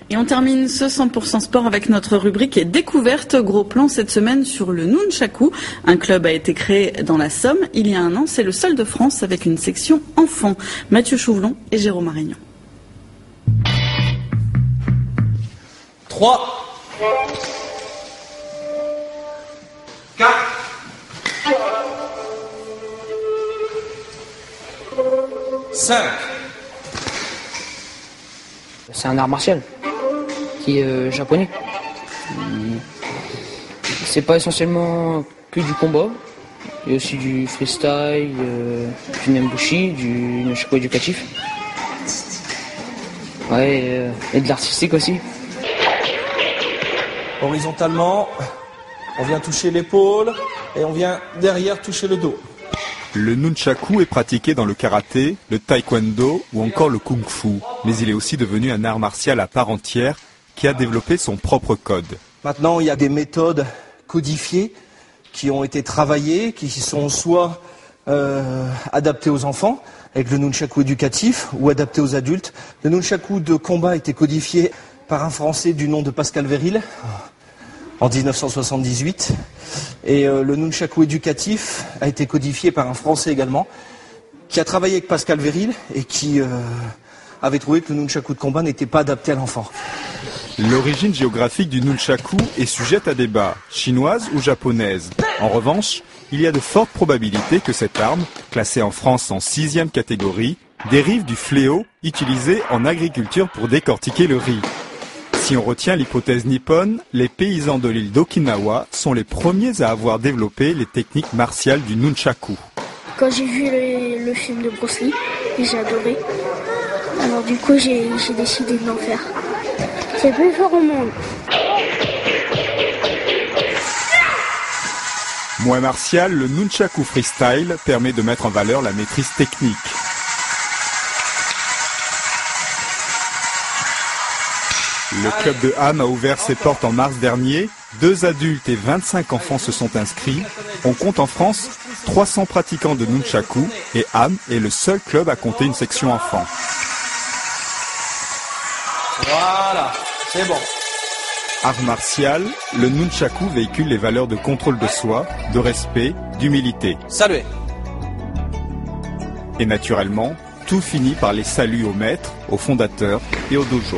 Et on termine ce 100% sport avec notre rubrique découverte. Gros plan cette semaine sur le Nunchaku. Un club a été créé dans la Somme il y a un an. C'est le seul de France avec une section enfants. Mathieu Chouvelon et Jérôme Marignon. 3, 4, 5. C'est un art martial qui est japonais. C'est pas essentiellement que du combat. Il y a aussi du freestyle, du nembushi, du nunchaku éducatif. Ouais, et de l'artistique aussi. Horizontalement, on vient toucher l'épaule et on vient derrière toucher le dos. Le nunchaku est pratiqué dans le karaté, le taekwondo ou encore le kung-fu. Mais il est aussi devenu un art martial à part entière qui a développé son propre code. Maintenant, il y a des méthodes codifiées qui ont été travaillées, qui sont soit adaptées aux enfants, avec le nunchaku éducatif, ou adaptées aux adultes. Le nunchaku de combat a été codifié par un Français du nom de Pascal Véril en 1978. Et le nunchaku éducatif a été codifié par un Français également, qui a travaillé avec Pascal Véril et qui avait trouvé que le nunchaku de combat n'était pas adapté à l'enfant. L'origine géographique du nunchaku est sujette à débat, chinoise ou japonaise. En revanche, il y a de fortes probabilités que cette arme, classée en France en 6e catégorie, dérive du fléau utilisé en agriculture pour décortiquer le riz. Si on retient l'hypothèse nippone, les paysans de l'île d'Okinawa sont les premiers à avoir développé les techniques martiales du nunchaku. Quand j'ai vu le film de Bruce Lee, j'ai adoré. Alors du coup, j'ai décidé de l'en faire. C'est le plus fort au monde. Moins martial, le nunchaku freestyle permet de mettre en valeur la maîtrise technique. Le club de Ham a ouvert ses portes en mars dernier. 2 adultes et 25 enfants se sont inscrits. On compte en France 300 pratiquants de nunchaku et Ham est le seul club à compter une section enfants. Voilà, c'est bon. Art martial, le nunchaku véhicule les valeurs de contrôle de soi, de respect, d'humilité. Saluez. Et naturellement, tout finit par les saluts aux maîtres, aux fondateurs et au dojo.